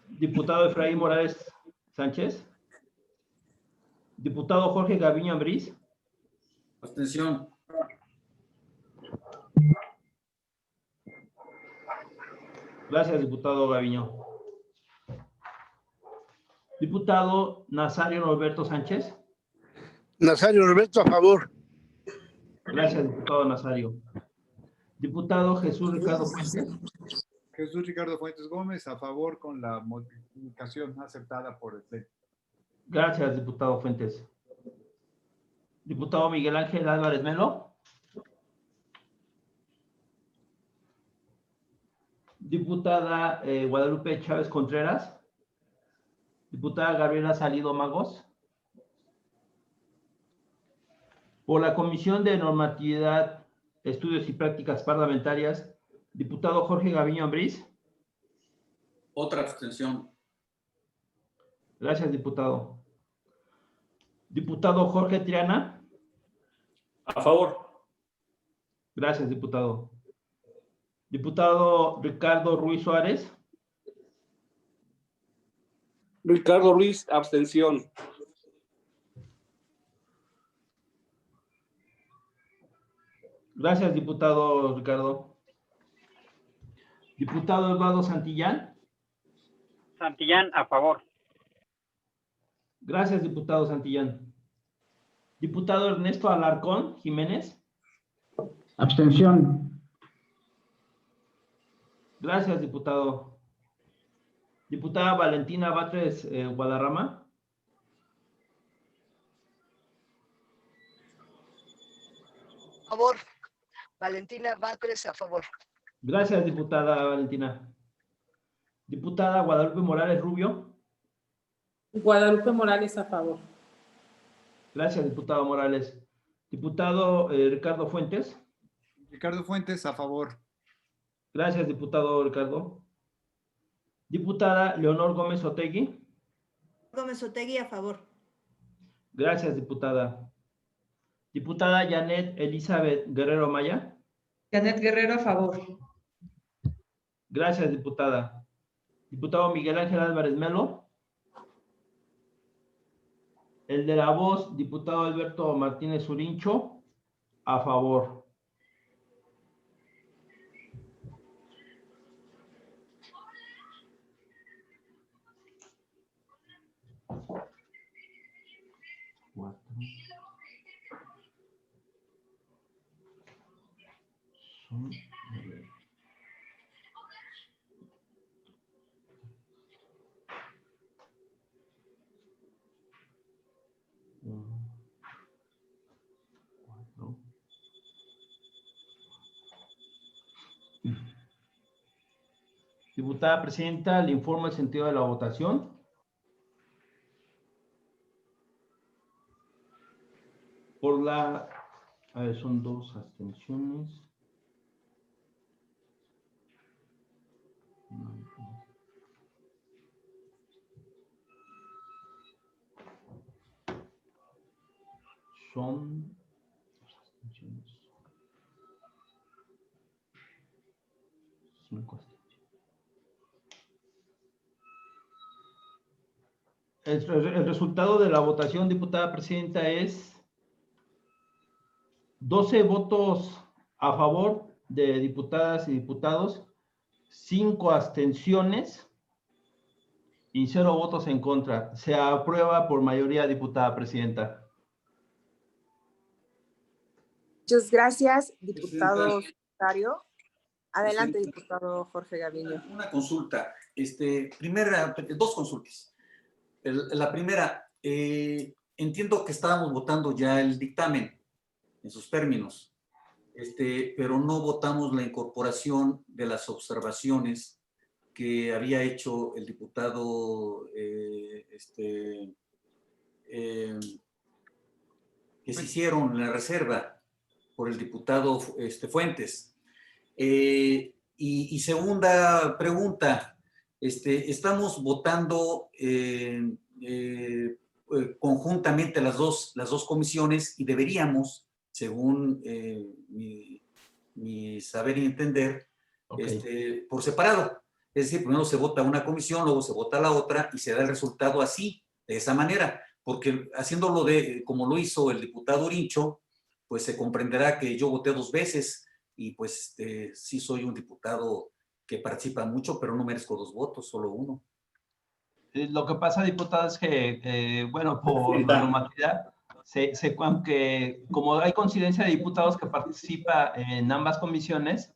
Diputado Efraín Morales Sánchez. Diputado Jorge Gaviño Ambriz. Abstención. Gracias, diputado Gaviño. Diputado Nazario Norberto Sánchez. Nazario Norberto, a favor. Gracias, diputado Nazario. Diputado Jesús Ricardo Fuentes. Jesús Ricardo Fuentes Gómez, a favor con la modificación aceptada por el Pleno. Gracias, diputado Fuentes. Diputado Miguel Ángel Álvarez Melo. Diputada Guadalupe Chávez Contreras. Diputada Gabriela Salido Magos. Por la Comisión de Normatividad, Estudios y Prácticas Parlamentarias, diputado Jorge Gaviño Ambriz. Otra abstención. Gracias, diputado. Diputado Jorge Triana. A favor. Gracias, diputado. Diputado Ricardo Ruiz Suárez. Ricardo Ruiz, abstención. Gracias, diputado Ricardo. Diputado Eduardo Santillán. Santillán, a favor. Gracias, diputado Santillán. Diputado Ernesto Alarcón Jiménez. Abstención. Gracias, diputado. Diputada Valentina Batres Guadarrama. A favor. Valentina Batres, a favor. Gracias, diputada Valentina. Diputada Guadalupe Morales Rubio. Guadalupe Morales, a favor. Gracias, diputado Morales. Diputado Ricardo Fuentes. Ricardo Fuentes, a favor. Gracias, diputado Ricardo. Diputada Leonor Gómez Otegui. Gómez Otegui, a favor. Gracias, diputada. Diputada Janet Elizabeth Guerrero Maya. Janet Guerrero, a favor. Gracias, diputada. Diputado Miguel Ángel Álvarez Melo. El de la voz, diputado Alberto Martínez Urincho, a favor. Diputada presidenta, le informo el sentido de la votación. Por la... A ver, son 2 abstenciones. Son 5 abstenciones. El resultado de la votación, diputada presidenta, es 12 votos a favor de diputadas y diputados, 5 abstenciones y 0 votos en contra. Se aprueba por mayoría, diputada presidenta. Muchas gracias, diputado secretario. Adelante, diputado Jorge Gaviño. Una consulta. Dos consultas. La primera, entiendo que estábamos votando ya el dictamen en sus términos, pero no votamos la incorporación de las observaciones que había hecho el diputado que se hicieron en la reserva por el diputado Fuentes. Y segunda pregunta, estamos votando conjuntamente las dos comisiones y deberíamos, según mi saber y entender, por separado. Es decir, primero se vota una comisión, luego se vota la otra y se da el resultado así, de esa manera, porque haciéndolo como lo hizo el diputado Urincho, pues se comprenderá que yo voté 2 veces y pues sí soy un diputado que participa mucho, pero no merezco 2 votos, solo 1. Lo que pasa, diputado, es que, bueno, por la normatividad, aunque como hay coincidencia de diputados que participa en ambas comisiones,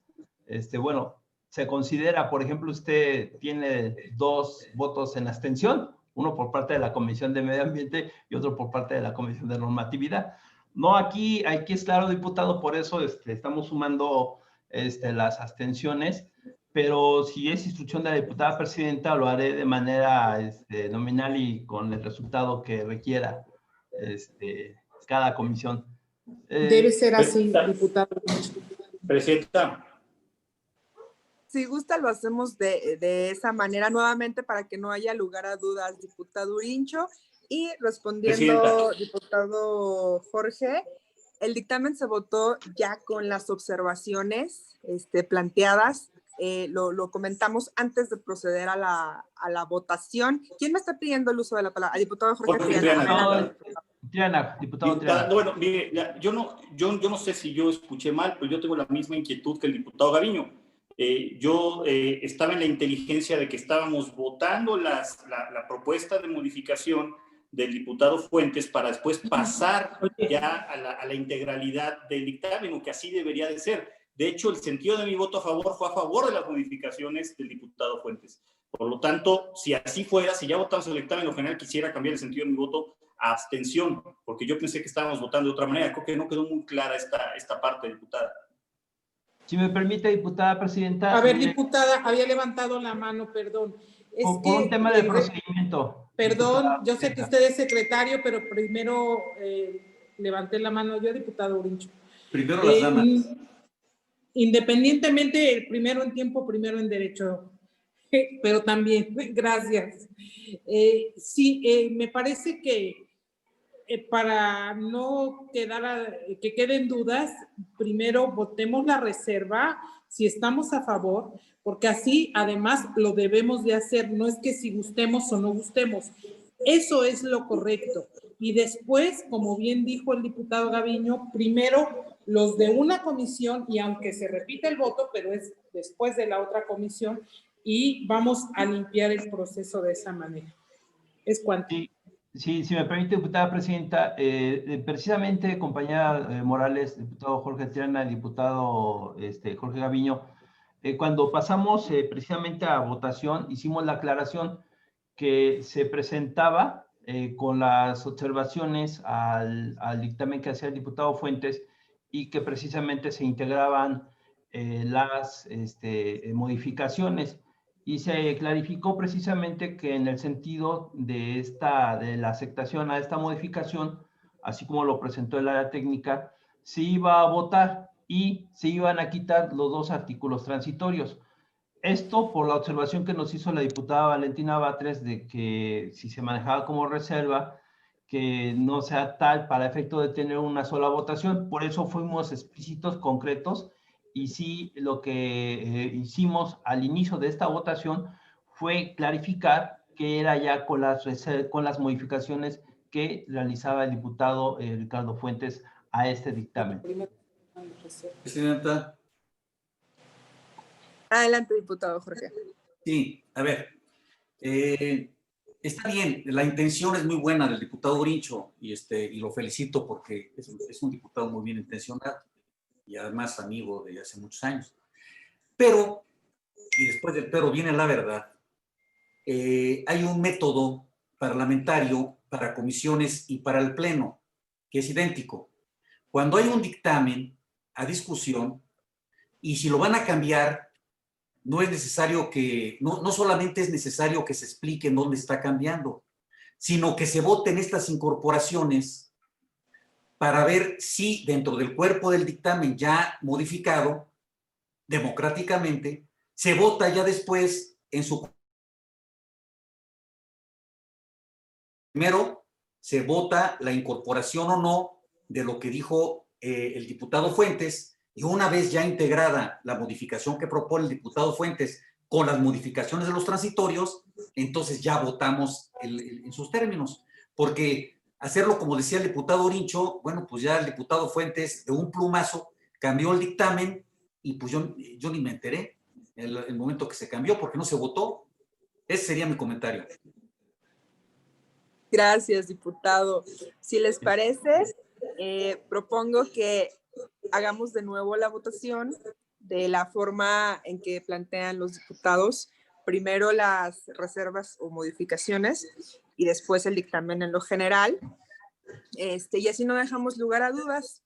bueno, se considera, por ejemplo, usted tiene 2 votos en abstención, uno por parte de la Comisión de Medio Ambiente y otro por parte de la Comisión de Normatividad. No, aquí es claro, diputado, por eso estamos sumando las abstenciones, pero si es instrucción de la diputada presidenta, lo haré de manera nominal y con el resultado que requiera cada comisión. Debe ser así, diputado. Presidenta. Si gusta, lo hacemos de esa manera nuevamente para que no haya lugar a dudas, diputado Urincho. Y respondiendo, presidenta, diputado Jorge, el dictamen se votó ya con las observaciones planteadas. Lo comentamos antes de proceder a la votación. ¿Quién me está pidiendo el uso de la palabra? Diputado Jorge Triana. Triana, diputado Triana. Bueno, mire, yo no sé si yo escuché mal, pero yo tengo la misma inquietud que el diputado Gaviño. Yo estaba en la inteligencia de que estábamos votando la propuesta de modificación del diputado Fuentes para después pasar ya a la integralidad del dictamen, o que así debería de ser. De hecho, el sentido de mi voto a favor fue a favor de las modificaciones del diputado Fuentes. Por lo tanto, si así fuera, si ya votamos el dictamen en general, quisiera cambiar el sentido de mi voto a abstención, porque yo pensé que estábamos votando de otra manera. Creo que no quedó muy clara esta parte, diputada. Si me permite, diputada presidenta. A ver, diputada, había levantado la mano, perdón. Por un tema de procedimiento. Perdón, yo sé que usted es secretario, pero primero levanté la mano yo, diputado Urincho. Primero las damas. Independientemente, el primero en tiempo, primero en derecho. Pero también, gracias. Sí, me parece que para no que queden dudas, primero votemos la reserva, si estamos a favor, porque así además lo debemos de hacer, no es que si gustemos o no gustemos, eso es lo correcto. Y después, como bien dijo el diputado Gaviño, primero los de una comisión, y aunque se repite el voto, pero es después de la otra comisión, y vamos a limpiar el proceso de esa manera. Es cuanto. Sí, si me permite, diputada presidenta, precisamente, compañera Morales, diputado Jorge Triana, diputado Jorge Gaviño, cuando pasamos precisamente a votación, hicimos la aclaración que se presentaba con las observaciones al dictamen que hacía el diputado Fuentes y que precisamente se integraban las modificaciones. Y se clarificó precisamente que en el sentido de la aceptación a esta modificación, así como lo presentó el área técnica, se iba a votar y se iban a quitar los 2 artículos transitorios. Esto por la observación que nos hizo la diputada Valentina Batres de que si se manejaba como reserva, que no sea tal para efecto de tener una sola votación. Por eso fuimos explícitos, concretos, y sí lo que hicimos al inicio de esta votación fue clarificar que era ya con las modificaciones que realizaba el diputado Ricardo Fuentes a este dictamen. Presidenta. Adelante, diputado Jorge. Sí, a ver, está bien, la intención es muy buena del diputado Urincho y lo felicito porque es un diputado muy bien intencionado y además amigo de hace muchos años. Pero, y después del pero viene la verdad, hay un método parlamentario para comisiones y para el pleno que es idéntico. Cuando hay un dictamen a discusión y si lo van a cambiar, no es necesario que, no solamente es necesario que se explique en dónde está cambiando, sino que se voten estas incorporaciones para ver si dentro del cuerpo del dictamen ya modificado, democráticamente, se vota ya después en su... Primero, se vota la incorporación o no de lo que dijo el diputado Fuentes, y una vez ya integrada la modificación que propone el diputado Fuentes con las modificaciones de los transitorios, entonces ya votamos en sus términos. Porque hacerlo como decía el diputado Urincho, bueno, pues ya el diputado Fuentes de un plumazo cambió el dictamen y pues yo ni me enteré en el momento que se cambió porque no se votó. Ese sería mi comentario. Gracias, diputado. Si les parece, propongo que hagamos de nuevo la votación de la forma en que plantean los diputados. Primero las reservas o modificaciones y después el dictamen en lo general. Y así no dejamos lugar a dudas,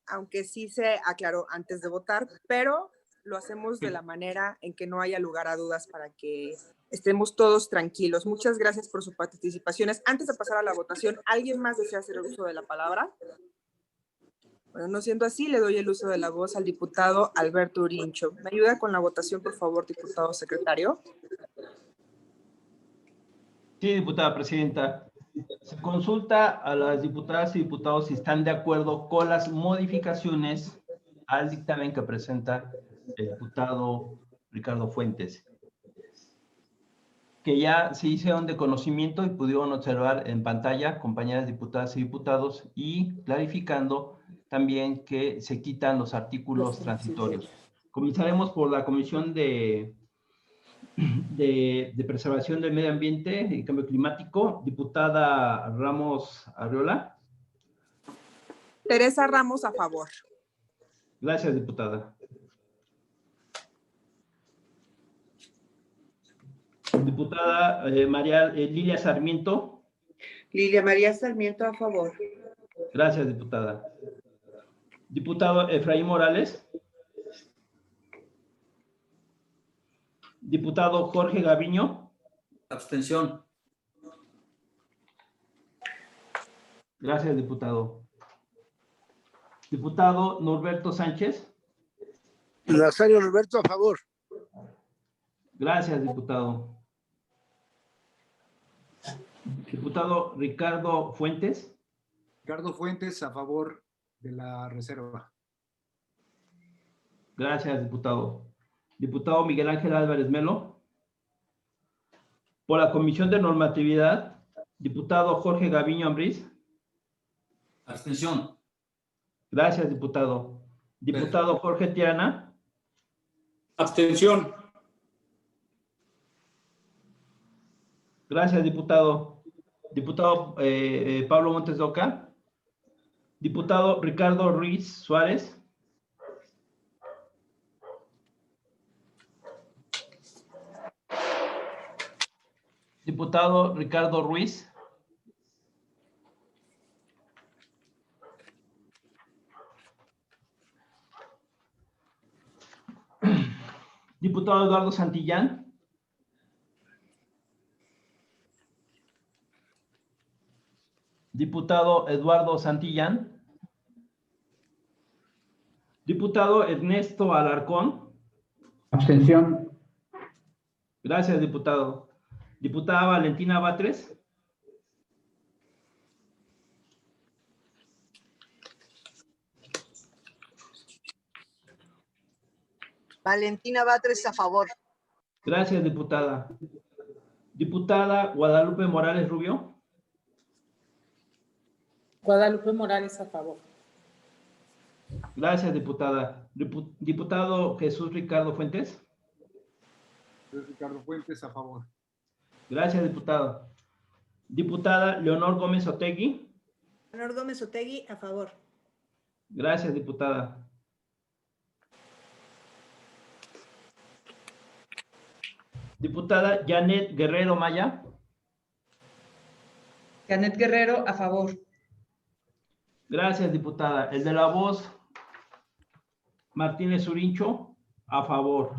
aunque sí se aclaró antes de votar, pero lo hacemos de la manera en que no haya lugar a dudas para que estemos todos tranquilos. Muchas gracias por sus participaciones. Antes de pasar a la votación, ¿alguien más desea hacer uso de la palabra? Bueno, no siendo así, le doy el uso de la voz al diputado Alberto Urincho. ¿Me ayuda con la votación, por favor, diputado secretario? Sí, diputada presidenta. Se consulta a las diputadas y diputados si están de acuerdo con las modificaciones al dictamen que presenta el diputado Ricardo Fuentes, que ya se hicieron de conocimiento y pudieron observar en pantalla, compañeras diputadas y diputados, y clarificando también que se quitan los artículos transitorios. Comenzaremos por la Comisión de Preservación del Medio Ambiente y Cambio Climático. Diputada Ramos Arriola. Teresa Ramos, a favor. Gracias, diputada. Diputada Lilia Sarmiento. Lilia María Sarmiento, a favor. Gracias, diputada. Diputado Efraín Morales. Diputado Jorge Gaviño. Abstención. Gracias, diputado. Diputado Norberto Sánchez. Nazario Norberto, a favor. Gracias, diputado. Diputado Ricardo Fuentes. Ricardo Fuentes, a favor de la reserva. Gracias, diputado. Diputado Miguel Ángel Álvarez Melo. Por la Comisión de Normatividad, diputado Jorge Gaviño Ambriz. Abstención. Gracias, diputado. Diputado Jorge Tiana. Abstención. Gracias, diputado. Diputado Pablo Montes de Oca. Diputado Ricardo Ruiz Suárez. Diputado Ricardo Ruiz. Diputado Eduardo Santillán. Diputado Eduardo Santillán. Diputado Ernesto Alarcón. Abstención. Gracias, diputado. Diputada Valentina Batres. Valentina Batres, a favor. Gracias, diputada. Diputada Guadalupe Morales Rubio. Guadalupe Morales, a favor. Gracias, diputada. Diputado Jesús Ricardo Fuentes. Ricardo Fuentes, a favor. Gracias, diputado. Diputada Leonor Gómez Otegui. Leonor Gómez Otegui, a favor. Gracias, diputada. Diputada Janet Guerrero Maya. Janet Guerrero, a favor. Gracias, diputada. El de la voz, Martínez Urincho, a favor.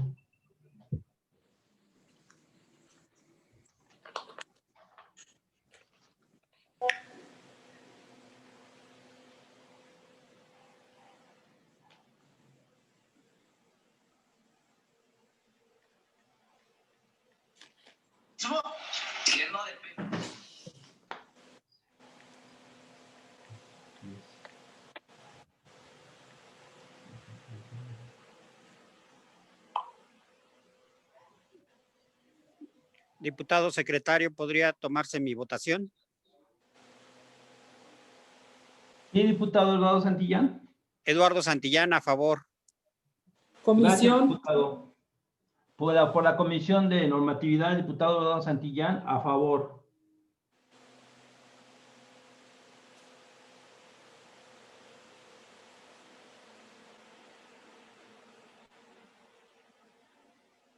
Diputado secretario, ¿podría tomarse mi votación? ¿Y diputado Eduardo Santillán? Eduardo Santillán, a favor. Comisión. Gracias, diputado. Por la Comisión de Normatividad, el diputado Eduardo Santillán, a favor.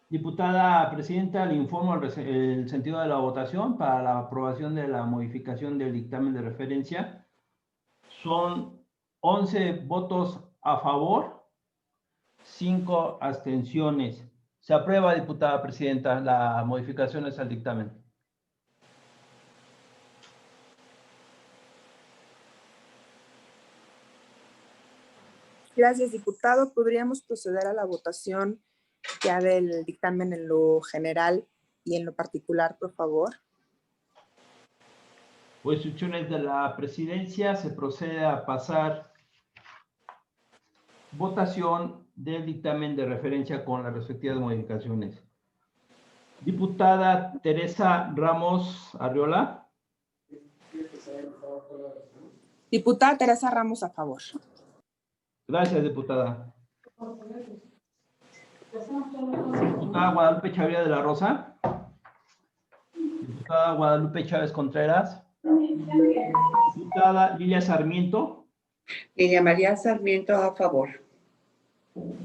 Diputada presidenta, le informo el sentido de la votación para la aprobación de la modificación del dictamen de referencia. Son 11 votos a favor, 5 abstenciones. Se aprueba, diputada presidenta, las modificaciones al dictamen. Gracias, diputado. ¿Podríamos proceder a la votación ya del dictamen en lo general y en lo particular, por favor? Por instrucciones de la presidencia, se procede a pasar votación del dictamen de referencia con las respectivas modificaciones. Diputada Teresa Ramos Arriola. Diputada Teresa Ramos, a favor. Gracias, diputada. Diputada Guadalupe Chavarría de la Rosa. Diputada Guadalupe Chávez Contreras. Diputada Lilia Sarmiento. Lilia María Sarmiento, a favor.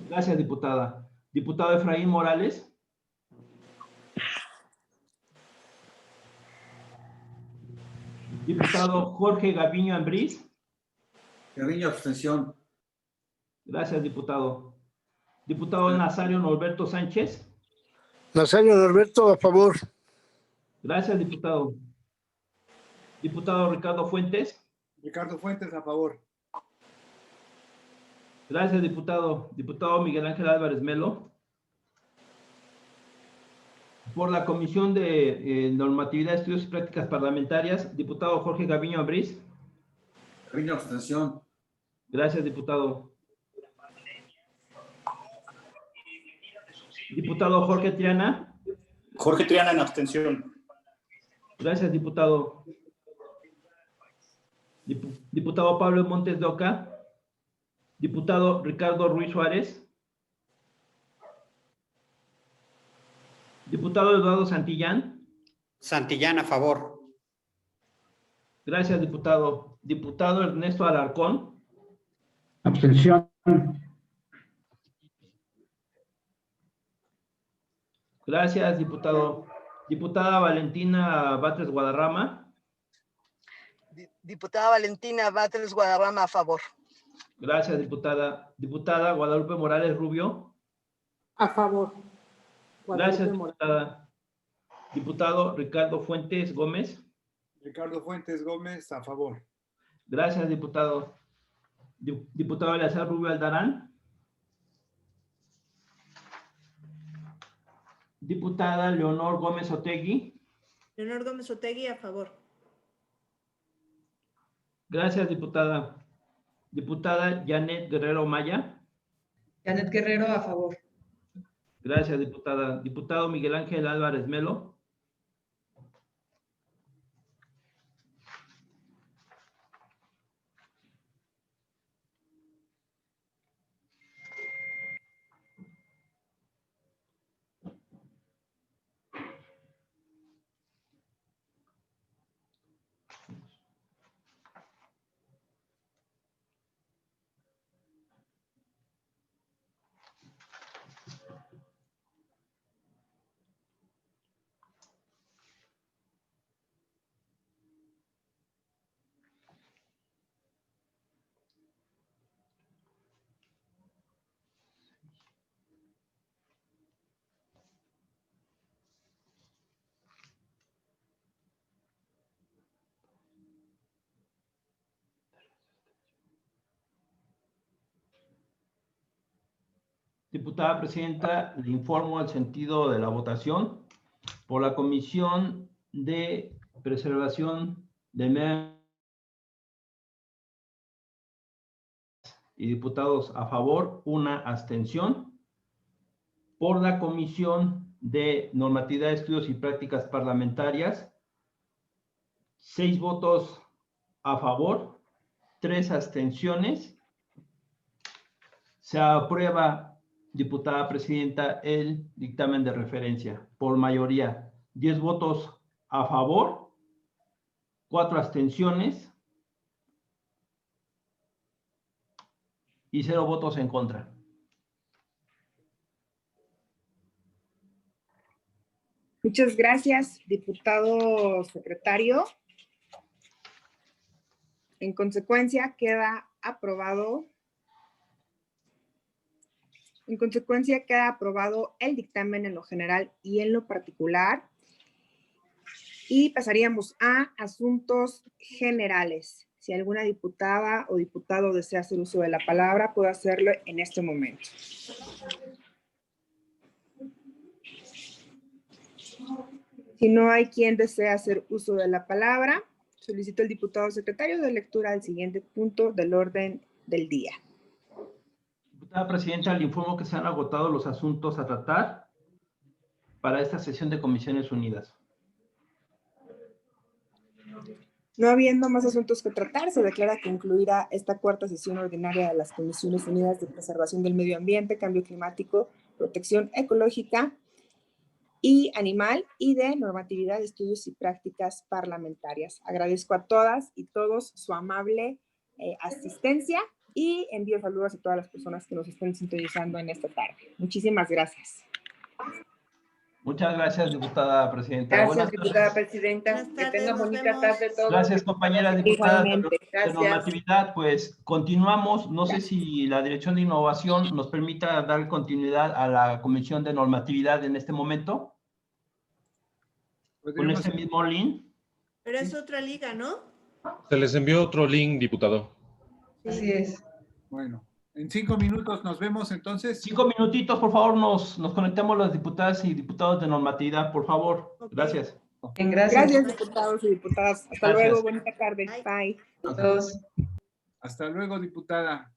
Gracias, diputada. Diputado Efraín Morales. Diputado Jorge Gaviño Ambriz. Gaviño, abstención. Gracias, diputado. Diputado Nazario Norberto Sánchez. Nazario Norberto, a favor. Gracias, diputado. Diputado Ricardo Fuentes. Ricardo Fuentes, a favor. Gracias, diputado. Diputado Miguel Ángel Álvarez Melo. Por la Comisión de Normatividad, Estudios y Prácticas Parlamentarias, diputado Jorge Gaviño Ambriz. Gaviño, abstención. Gracias, diputado. Diputado Jorge Triana. Jorge Triana, en abstención. Gracias, diputado. Diputado Pablo Montes de Oca. Diputado Ricardo Ruiz Suárez. Diputado Eduardo Santillán. Santillán, a favor. Gracias, diputado. Diputado Ernesto Alarcón. Abstención. Gracias, diputado. Diputada Valentina Batres Guadarrama. Diputada Valentina Batres Guadarrama, a favor. Gracias, diputada. Diputada Guadalupe Morales Rubio. A favor. Gracias, diputada. Diputado Ricardo Fuentes Gómez. Ricardo Fuentes Gómez, a favor. Gracias, diputado. Diputado Eleazar Rubio Aldarán. Diputada Leonor Gómez Otegui. Leonor Gómez Otegui, a favor. Gracias, diputada. Diputada Janet Guerrero Maya. Janet Guerrero, a favor. Gracias, diputada. Diputado Miguel Ángel Álvarez Melo. Diputada Presidenta, le informo el sentido de la votación. Por la Comisión de Preservación del Medio y diputados a favor, una abstención. Por la Comisión de Normatividad, Estudios y Prácticas Parlamentarias, 6 votos a favor, 3 abstenciones. Se aprueba, diputada presidenta, el dictamen de referencia por mayoría. 10 votos a favor, 4 abstenciones y 0 votos en contra. Muchas gracias, diputado secretario. En consecuencia, queda aprobado. En consecuencia, queda aprobado el dictamen en lo general y en lo particular. Y pasaríamos a asuntos generales. Si alguna diputada o diputado desea hacer uso de la palabra, puede hacerlo en este momento. Si no hay quien desea hacer uso de la palabra, solicito al diputado secretario de lectura del siguiente punto del orden del día. Diputada presidenta, le informo que se han agotado los asuntos a tratar para esta sesión de Comisiones Unidas. No habiendo más asuntos que tratar, se declara concluida esta cuarta sesión ordinaria de las Comisiones Unidas de Preservación del Medio Ambiente, Cambio Climático, Protección Ecológica y Animal y de Normatividad, Estudios y Prácticas Parlamentarias. Agradezco a todas y todos su amable asistencia y envío saludos a todas las personas que nos estén sintonizando en esta tarde. Muchísimas gracias. Muchas gracias, diputada presidenta. Gracias, diputada presidenta. Que tengan bonita tarde todos. Gracias, compañeras diputadas de normatividad. Pues continuamos. No sé si la Dirección de Innovación nos permita dar continuidad a la Comisión de Normatividad en este momento. Con este mismo link. Pero es otra liga, ¿no? Se les envió otro link, diputado. Así es. Bueno, en 5 minutos nos vemos entonces. 5 minutitos, por favor, nos conectemos las diputadas y diputados de normatividad, por favor. Okay. Gracias. Gracias, diputados y diputadas. Hasta luego, bonita tarde. Bye. Hasta luego, diputada.